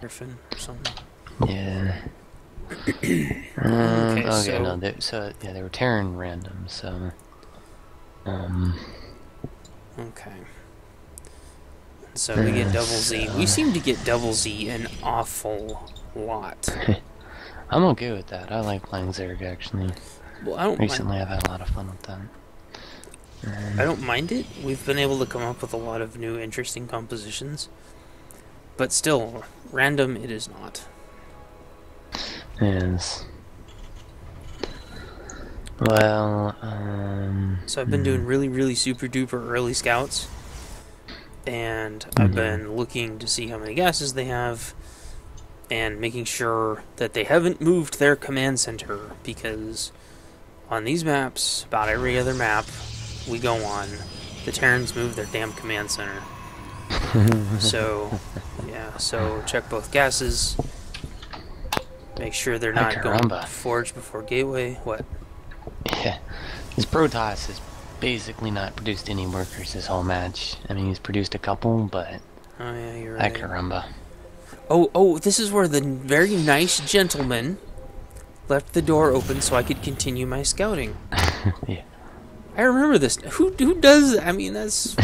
Griffin or something. Yeah. Okay, oh so yeah, no, yeah, they were Terran random, so okay. So we get double Z. We seem to get double Z an awful lot. I'm okay with that. I like playing Zerg actually. Well, I don't Recently, mind. I've had a lot of fun with that. I don't mind it. We've been able to come up with a lot of new, interesting compositions. But still, random it is not. Yes. Well, So I've been doing really, really super duper early scouts. And I've been looking to see how many gases they have. And making sure that they haven't moved their command center. Because on these maps, about every other map we go on, the Terrans move their damn command center. So, yeah, so check both gases. Make sure they're not going forge before gateway. What? Yeah, this Protoss has basically not produced any workers this whole match. I mean, he's produced a couple, but oh yeah, you're right. Caramba. Oh, this is where the very nice gentleman left the door open so I could continue my scouting. Yeah. I remember this. Who does? I mean, that's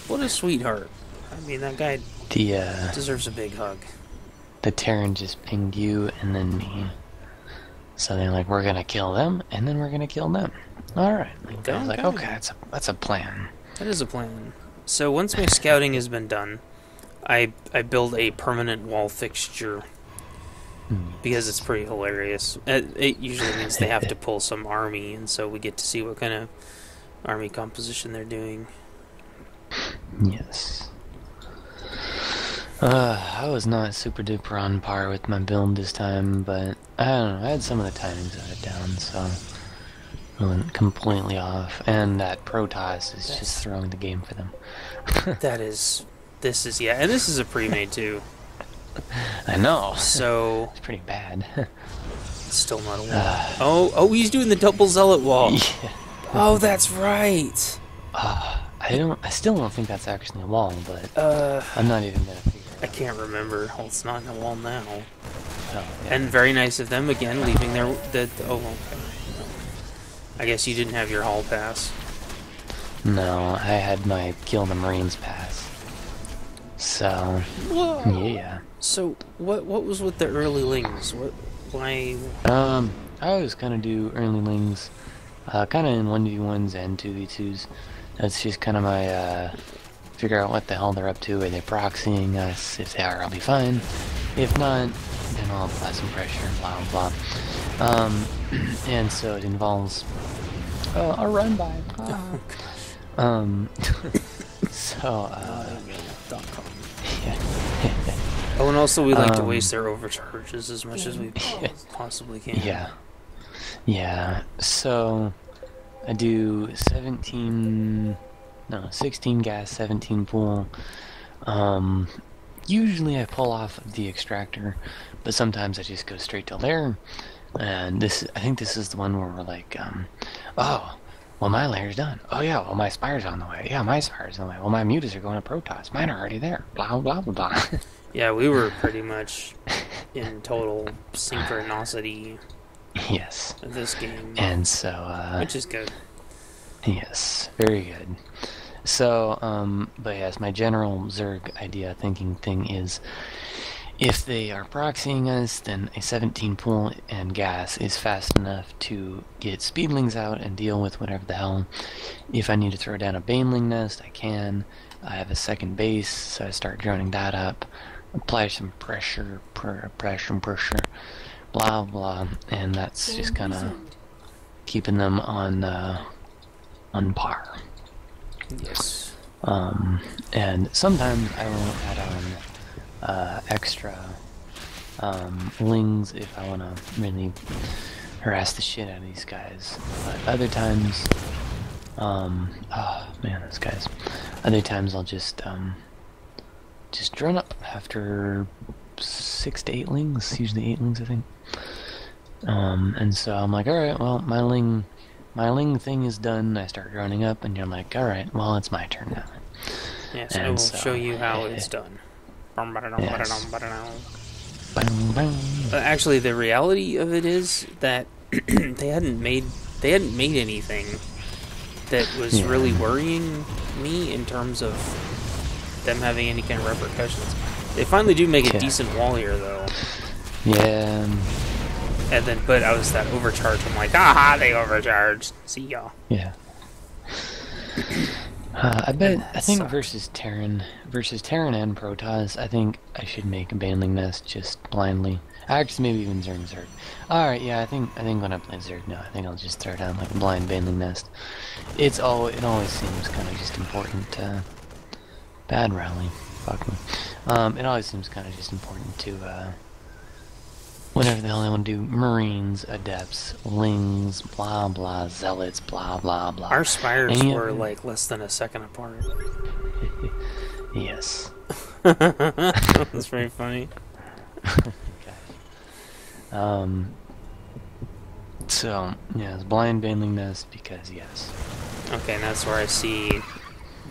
what a sweetheart. I mean, that guy deserves a big hug. The Terran just pinged you and then me. So they're like, we're gonna kill them, and then we're gonna kill them. Alright. I was like, okay, that's a plan. That is a plan. So once my scouting has been done, I build a permanent wall fixture. Because it's pretty hilarious. It usually means they have to pull some army, and so we get to see what kind of army composition they're doing. Yes. I was not super duper on par with my build this time, but I don't know, I had some of the timings of it down, so I went completely off. And that Protoss is just throwing the game for them. This is a pre-made too. I know. So it's pretty bad. It's still not a wall. Oh, he's doing the double zealot wall. Yeah. Oh, that's right. I still don't think that's actually a wall, but I'm not even gonna figure it out. I can't remember. Well, it's not in a wall now. Oh, yeah. And very nice of them again, leaving their okay. I guess you didn't have your hall pass. No, I had my Kill the Marines pass. So, yeah. So, what was with the early lings? Why? I always kind of do early lings, kind of in 1v1s and 2v2s. That's just kind of my, figure out what the hell they're up to. Are they proxying us? If they are, I'll be fine. If not, then I'll apply some pressure, blah, blah. And so it involves a run by. So, yeah. Oh, and also we like to waste their overcharges as much as we possibly can. Yeah. So I do 16 gas, 17 pool. Usually I pull off the extractor, but sometimes I just go straight to lair. And I think this is the one where we're like, oh, well, my layer's done. Oh yeah, well, my spire's on the way. Yeah, my spire's on the way. Well, my mutas are going to Protoss. Mine are already there. Blah, blah, blah, blah. Yeah, we were pretty much in total synchronicity. Yes. Of this game. And so, which is good. Yes, very good. So, but yes, my general Zerg idea thinking thing is, if they are proxying us, then a 17 pool and gas is fast enough to get speedlings out and deal with whatever the hell. If I need to throw down a baneling nest, I can. I have a second base, so I start droning that up. Apply some pressure, blah blah, and that's just kind of keeping them on par. Yes. And sometimes I will add on extra lings if I want to really harass the shit out of these guys. But other times, oh man, those guys. Other times I'll just drone up after 6 to 8 lings, usually 8 lings I think. And so I'm like, alright, well, my ling thing is done. I start droning up, and you're like, alright, well, it's my turn now. Yes, I will show you how it's done. Yes. Bang, bang. Actually, the reality of it is that they hadn't made anything that was really worrying me in terms of them having any kind of repercussions. They finally do make a decent wall here, though. Yeah. And then, but I was that overcharged. I'm like, aha, they overcharged. See y'all. Yeah. I think versus Terran and Protoss, I think I should make a Baneling Nest just blindly. Actually, maybe even Zerg and Zerg. Alright, yeah, I think when I play Zerg now, I think I'll just throw down like a blind Baneling Nest. It always seems kind of just important to... Bad rally. Fuck me. It always seems kind of just important to, whatever the hell they want to do. Marines, Adepts, Lings, blah blah, Zealots, blah blah blah. Our spires were like less than a second apart. Yes. That's very funny. So, yeah, it's blind Baneling Nest because, yes. Okay, and that's where I see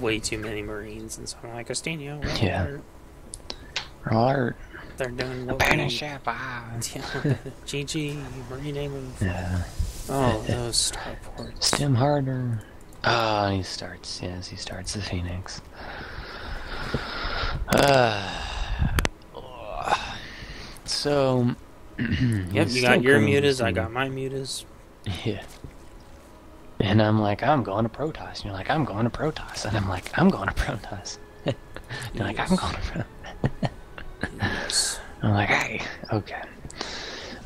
way too many Marines, and so I'm like, Castinho, Alert. They're doing what Abandon ship, GG, Marine A move. Yeah. Oh, those starports. Stim harder. Oh, he starts the Phoenix. So... Yep, you got your mutas, I got my mutas. Yeah. And I'm like, I'm going to Protoss. And you're like, I'm going to Protoss. And I'm like, I'm going to Protoss. You're like, I'm going to Protoss. Yes. I'm like, hey, okay.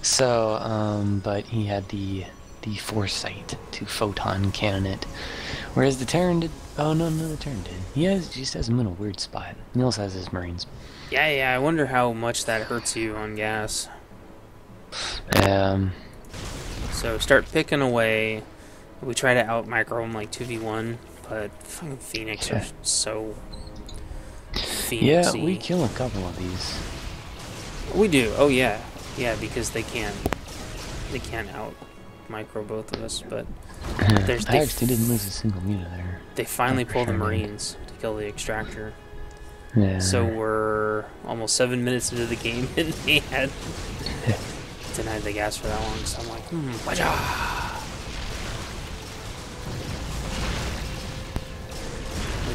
So, but he had the foresight to photon cannon it. Whereas the Terran did... Oh, no, the Terran did. He just has him in a weird spot. He also has his Marines. Yeah, I wonder how much that hurts you on gas. So start picking away. We try to out-micro them like 2v1, but fucking Phoenix are so... Phoenix-y. Yeah, we kill a couple of these. We do, oh yeah. Yeah, because they can't out-micro both of us, but... I actually didn't lose a single muta there. They finally pulled the Marines to kill the extractor. Yeah. So we're almost 7 minutes into the game, and they had denied the gas for that long, so I'm like, and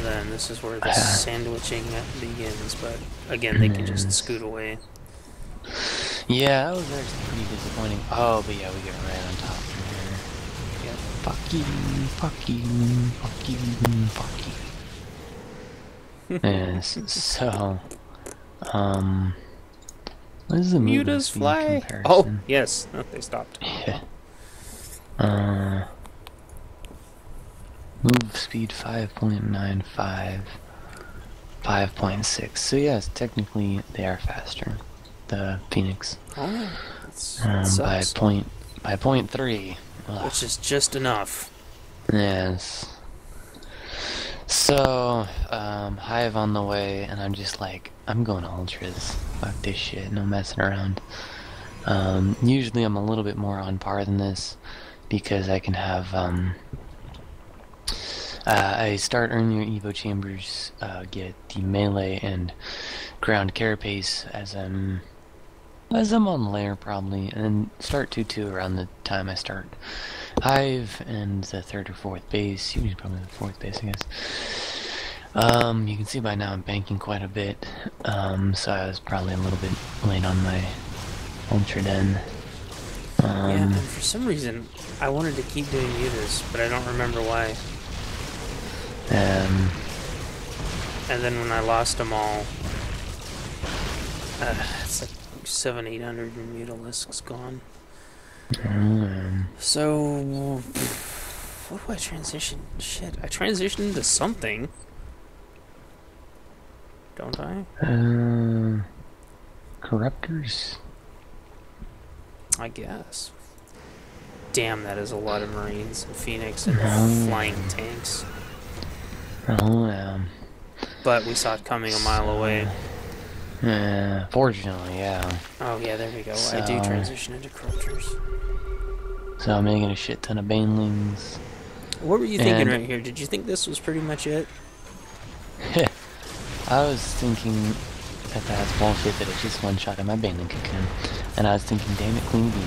then this is where the sandwiching begins, but again, they can just scoot away. Yeah, that was actually pretty disappointing. Oh, but yeah, we get right on top from here. Yeah. Fuck you. Yes, so, what is the mutas fly? Comparison? Oh, yes. Oh, they stopped. Yeah. Move speed 5.95, 5.6. So yes, technically they are faster. The Phoenix. Oh, by 0.3. Which is just enough. Yes. So, Hive on the way, and I'm just like, I'm going ultras. Fuck this shit, no messing around. Usually I'm a little bit more on par than this, because I can have, I start earning your Evo Chambers, get the melee and ground carapace as I'm on layer probably, and then start 2-2 around the time I start Hive and the 3rd or 4th base, usually probably the 4th base I guess. You can see by now I'm banking quite a bit, so I was probably a little bit late on my Ultra Den. Yeah, and for some reason I wanted to keep doing mutas, but I don't remember why. And then when I lost them all, it's like 700-800 mutalisks gone. So, what do I transition? Shit, I transitioned to something. Don't I? Corruptors? I guess. Damn, that is a lot of Marines and Phoenix and flying tanks. But we saw it coming a mile away. Fortunately, yeah. Oh yeah, there we go. So, I do transition into Corruptors. So I'm making a shit ton of Banelings. What were you thinking right here? Did you think this was pretty much it? I was thinking that that's bullshit that it's just one shot at my banding cocoon. And I was thinking, damn it, Queen Bee.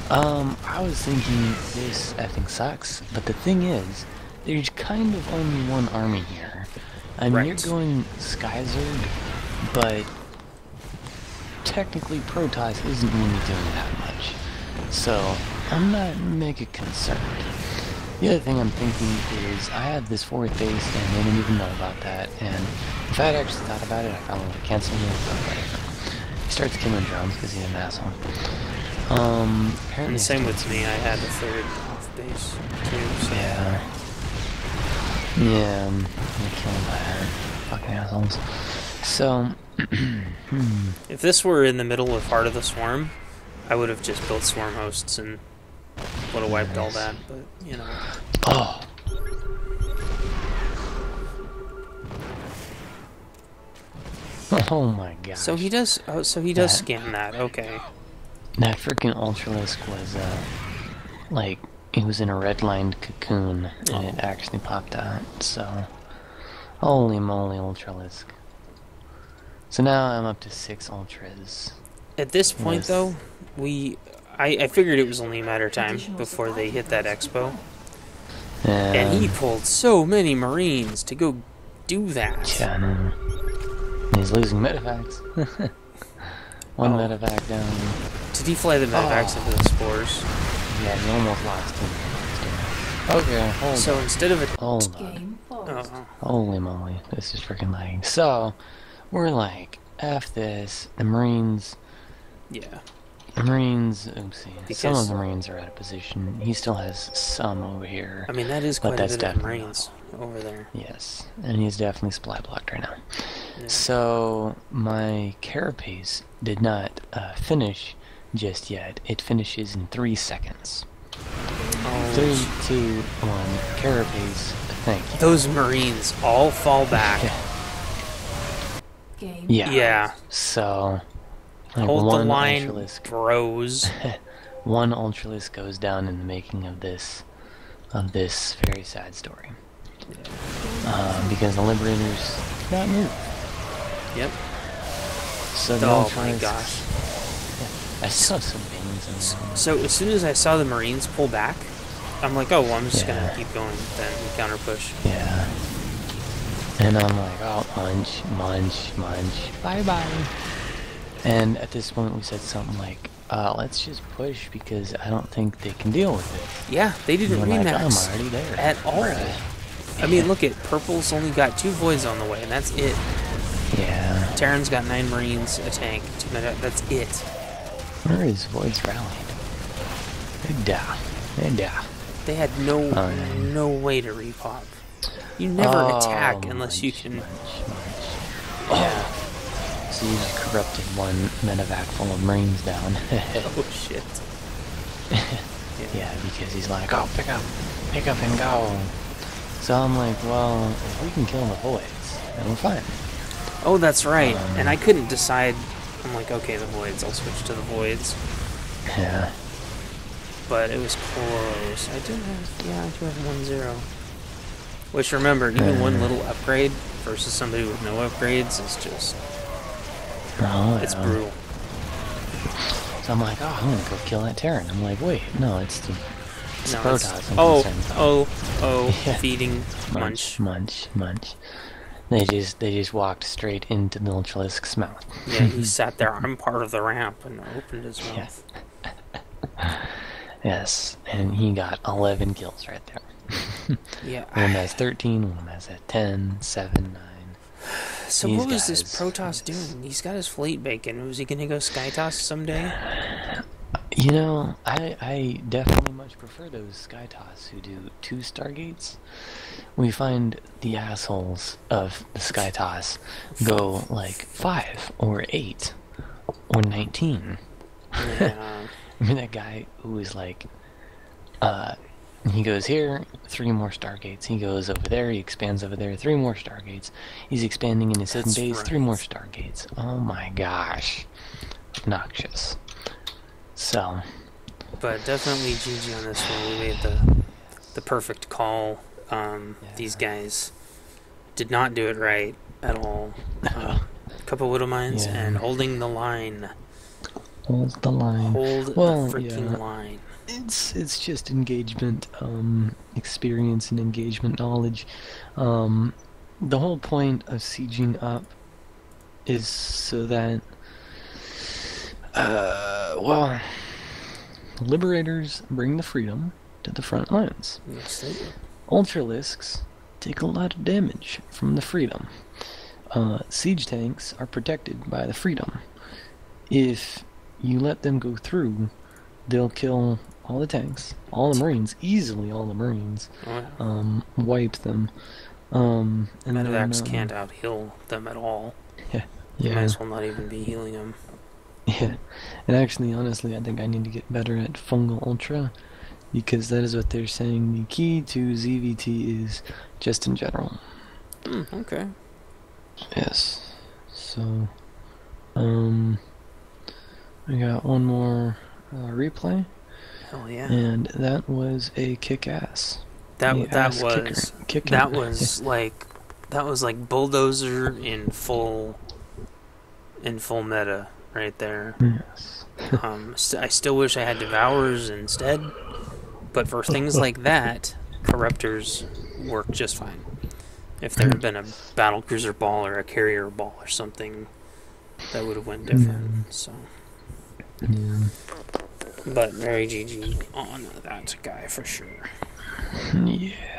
I was thinking this effing sucks, but the thing is, there's kind of only one army here. I mean, you're going Skyzerg, but technically Protoss isn't really doing that much. So, I'm not mega concerned. The other thing I'm thinking is, I have this fourth base and they didn't even know about that, and if I had actually thought about it, I probably would have canceled it, but whatever. He starts killing drones because he's an asshole. Apparently and same with me, I had the third off base too, so. Yeah, I'm killing that. Fucking assholes. So, if this were in the middle of Heart of the Swarm, I would have just built swarm hosts and would have wiped all that, but, you know. Oh. Oh my god. So he does, scan that, okay. That freaking Ultralisk was, like, it was in a red-lined cocoon, and it actually popped out, so... Holy moly, Ultralisk. So now I'm up to 6 Ultras. At this point, though, I figured it was only a matter of time before they hit that expo. And he pulled so many Marines to go do that. Yeah, I know. He's losing medevacs. One medevac down. Did he fly the medevacs into the spores? Yeah, he almost lost him. Okay, hold on. So instead of a... Hold on. Holy moly, this is freaking lagging. So, we're like, F this, the Marines... Yeah. The Marines, oopsie. Some of the Marines are out of position. He still has some over here. I mean, that is quite a bit of Marines over there. Yes, and he's definitely supply blocked right now. Yeah. So, my carapace did not finish just yet. It finishes in 3 seconds. 3, 2, 1, carapace, thank you. Those Marines all fall back. Yeah. Yeah. So... Like hold one the line, Ultralisk, bros. One Ultralisk goes down in the making of this very sad story. Because the Liberators got moved. Yep. So the oh my gosh. I saw some beans in there. So as soon as I saw the Marines pull back, I'm like, oh, well, I'm just gonna keep going. Then counter push. Yeah. And I'm like, oh, munch, munch, munch, bye bye. And at this point we said something like, let's just push because I don't think they can deal with it. Yeah, they didn't remax like, I'm already there. at all. I mean, look at Purple's only got 2 voids on the way, and that's it. Yeah. Terran's got 9 Marines, a tank, 2 that's it. Where is Voids rallied? They had no way to repop. You never attack unless you can... Yeah. So you just corrupted one medevac full of Marines down. Oh shit. Yeah, because he's like, oh, pick up and go. So I'm like, well, if we can kill the Voids, then we're fine. Oh, that's right. And I couldn't decide. I'm like, okay, the Voids. I'll switch to the Voids. Yeah. But it was close. I do have 1-0. Which, remember, even one little upgrade versus somebody with no upgrades is just... it's brutal. So I'm like, oh, I'm gonna go kill that Terran. I'm like, wait, no, it's the Protoss. Feeding munch. They just walked straight into the Ultralisk's mouth. Yeah, he sat there. I'm part of the ramp, and opened his mouth. Yes, and he got 11 kills right there. Yeah. One has 13, one has 10, 7, 9. So what was this Protoss doing? He's got his fleet bacon. Was he going to go Skytoss someday? You know, I definitely much prefer those Skytoss who do 2 Stargates. We find the assholes of the Skytoss go like 5 or 8 or 19. Yeah. Remember that guy who was like, he goes here, 3 more Stargates. He goes over there, he expands over there, 3 more Stargates. He's expanding in his hidden base, 3 more Stargates. Oh my gosh. Obnoxious. So. But definitely GG on this one. We made the perfect call. These guys did not do it right at all. couple widow mines, Yeah. and holding the line. Hold the line. Hold the freaking line. It's just engagement, experience and engagement knowledge. The whole point of sieging up is so that, liberators bring the freedom to the front lines. Yes, they do. Ultralisks take a lot of damage from the freedom. Siege tanks are protected by the freedom. If you let them go through, they'll kill all the tanks, all the marines, easily all the marines, wipe them. And Medevacs can't out-heal them at all. Yeah. You might as well not even be healing them. Yeah. And actually, honestly, I think I need to get better at fungal ultra, because that is what they're saying the key to ZVT is, just in general. Okay. Yes. So, we got one more replay. Hell yeah. And that was a kick-ass. That was like bulldozer in full meta right there. Yes. I still wish I had devourers instead, but for things like that, corruptors work just fine. If there had been a battlecruiser ball or a carrier ball or something, that would have went different. So. Yeah. But very GG on that guy for sure. Yeah.